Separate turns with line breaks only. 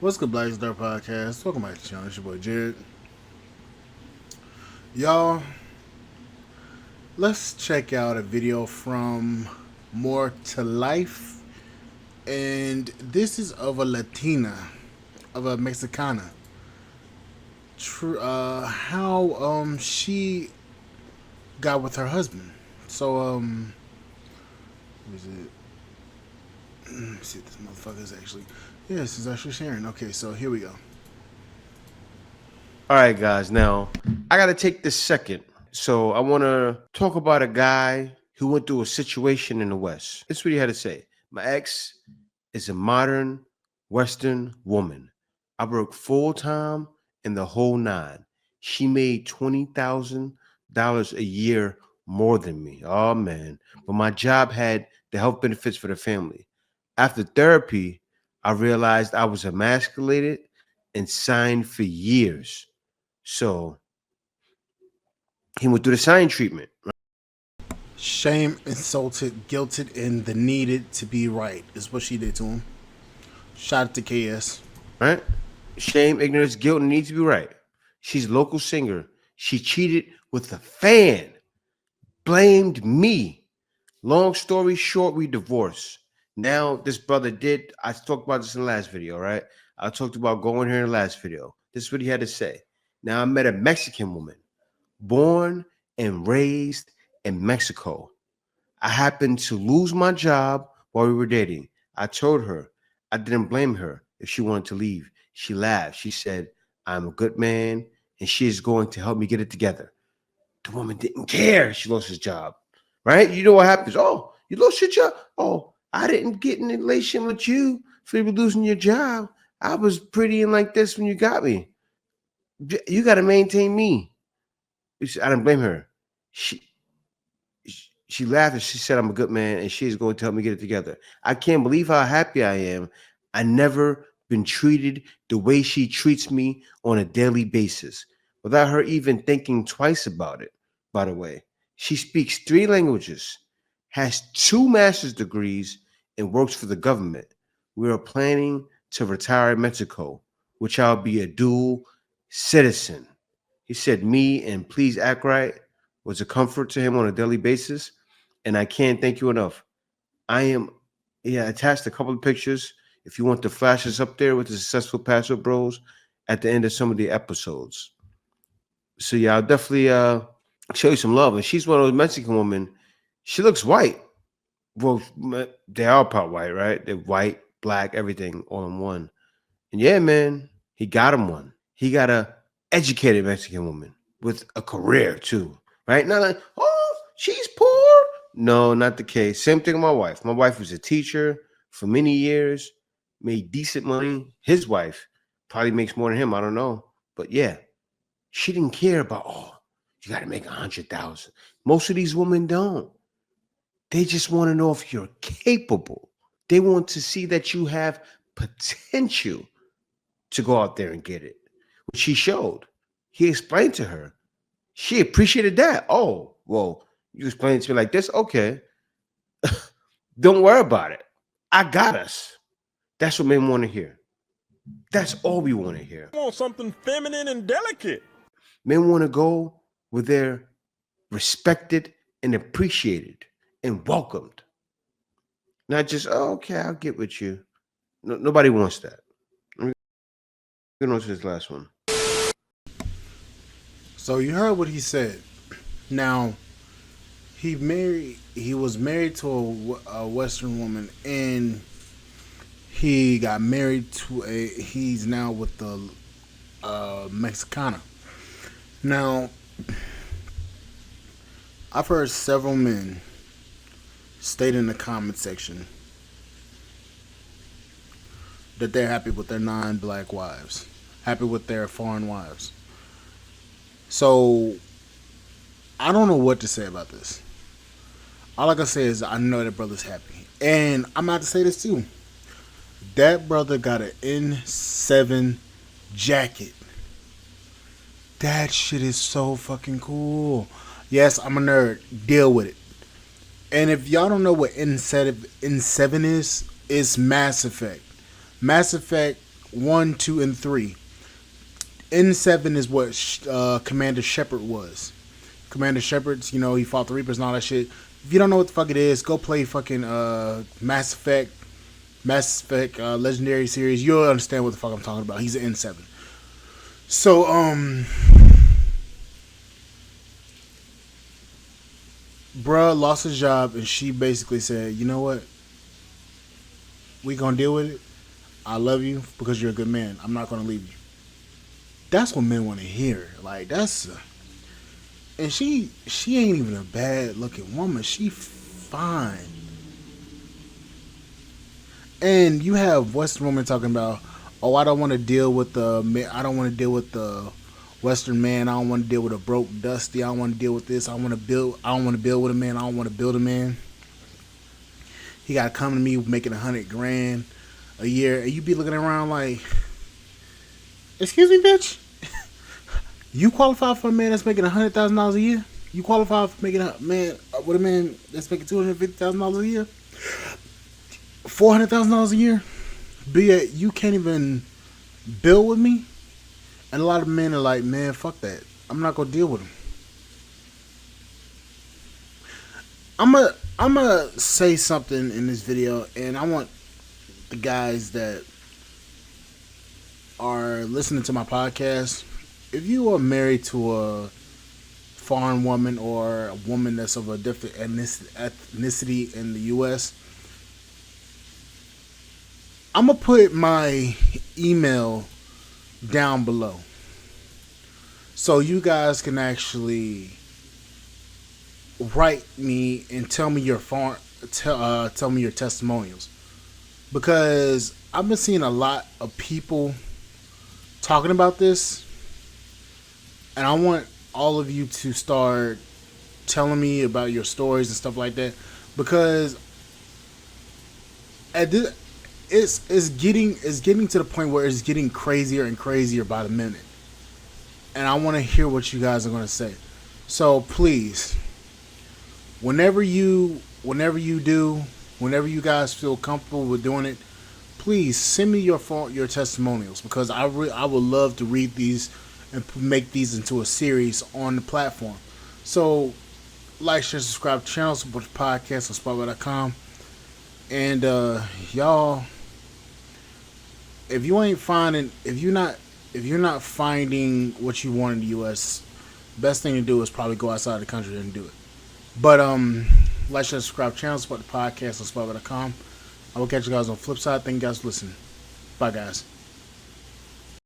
What's good, Black Star Podcast? Welcome back to the channel. It's your boy Jared. Y'all, let's check out a video from More to Life. And this is of a Latina, of a Mexicana. How she got with her husband. So, what is it? Let me see if this motherfucker is actually. Yes, it's actually sharing. Okay, so here we go.
All right, guys. Now, I got to take this second. So, I want to talk about a guy who went through a situation in the West. This is what he had to say. My ex is a modern Western woman. I work full time in the whole nine. She made $20,000 a year more than me. Oh, man. But my job had the health benefits for the family. After therapy, I realized I was emasculated and signed for years. So he went through the sign treatment,
Shame, insulted, guilted, and the needed to be right is what she did to him. Shout out to KS.
right? Shame, ignorance, guilt, and need to be right. She's a local singer. She cheated with a fan, blamed me. Long story short, we divorced. Now, this brother did, I talked about this in the last video, right? I talked about going here in the last video. This is what he had to say. Now, I met a Mexican woman, born and raised in Mexico. I happened to lose my job while we were dating. I told her I didn't blame her if she wanted to leave. She laughed. She said, I'm a good man and she is going to help me get it together. The woman didn't care. She lost his job, right? You know what happens? Oh, you lost your job. Oh, I didn't get in a relation with you for you losing your job. I was pretty and like this when you got me. You got to maintain me. I didn't blame her. She she laughed and she said, I'm a good man and she's going to help me get it together. I can't believe how happy I am. I never been treated the way she treats me on a daily basis without her even thinking twice about it. By the way, she speaks 3 languages, has 2 master's degrees, and works for the government. We are planning to retire in Mexico, which I'll be a dual citizen. He said, me and please act right was a comfort to him on a daily basis and I can't thank you enough. I am, yeah, attached a couple of pictures if you want to flash us up there with the successful password bros at the end of some of the episodes. So yeah, I'll definitely show you some love. And she's one of those Mexican women. She looks white. Well, they are part white, right? They're white, black, everything all in one. And yeah, man, he got him one. He got a educated Mexican woman with a career too, right? Not like, oh, she's poor. No, not the case. Same thing with my wife. My wife was a teacher for many years, made decent money. His wife probably makes more than him. I don't know. But yeah, she didn't care about, oh, you got to make 100,000. Most of these women don't. They just want to know if you're capable. They want to see that you have potential to go out there and get it, which he showed. He explained to her. She appreciated that. Oh, well, you explained it to me like this. Okay. Don't worry about it. I got us. That's what men want to hear. That's all we want to hear.
I want something feminine and delicate.
Men want to go where they're respected and appreciated and welcomed. Not just, oh, okay, I'll get with you. No, nobody wants that. Let me get on to this last one.
So you heard what he said. Now, he was married to a Western woman, and he got married to he's now with the Mexicana. Now, I've heard several men state in the comment section that they're happy with their non-black wives, happy with their foreign wives. So I don't know what to say about this. All I can say is I know that brother's happy, and I'm about to say this too. That brother got an N7 jacket. That shit is so fucking cool. Yes, I'm a nerd. Deal with it. And if y'all don't know what N7 is, it's Mass Effect. Mass Effect 1, 2, and 3. N7 is what Commander Shepard was. Commander Shepard's, he fought the Reapers and all that shit. If you don't know what the fuck it is, go play fucking Mass Effect Legendary series. You'll understand what the fuck I'm talking about. He's an N7. So, bruh lost his job, and she basically said, you know what? We gonna deal with it. I love you because you're a good man. I'm not gonna leave you. That's what men want to hear. Like, and she ain't even a bad looking woman. She fine. And you have Western women talking about, oh, I don't want to deal with the Western man. I don't want to deal with a broke dusty. I don't want to deal with this. I want to build. I don't want to build with a man. I don't want to build a man. He got to come to me making $100,000 a year, and you be looking around like, excuse me, bitch. You qualify for a man that's making $100,000 a year? You qualify for making a man that's making $250,000 a year? $400,000 a year? Be it you can't even build with me? And a lot of men are like, man, fuck that. I'm not gonna deal with him. I'm gonna say something in this video, and I want the guys that are listening to my podcast, if you are married to a foreign woman or a woman that's of a different ethnicity in the U.S., I'm going to put my email down below so you guys can actually write me and tell me your tell me your testimonials, because I've been seeing a lot of people talking about this, and I want all of you to start telling me about your stories and stuff like that, because at this, it's getting to the point where it's getting crazier and crazier by the minute, and I want to hear what you guys are going to say. So please, whenever you guys feel comfortable with doing it, please send me your testimonials, because I would love to read these and make these into a series on the platform. So, like, share, subscribe to the channel, support the podcast on Spotify.com. And y'all, if you're not finding what you want in the US, best thing to do is probably go outside the country and do it. But like, share, subscribe to the channel, support the podcast on Spotify.com. I will catch you guys on the flip side. Thank you guys for listening. Bye, guys.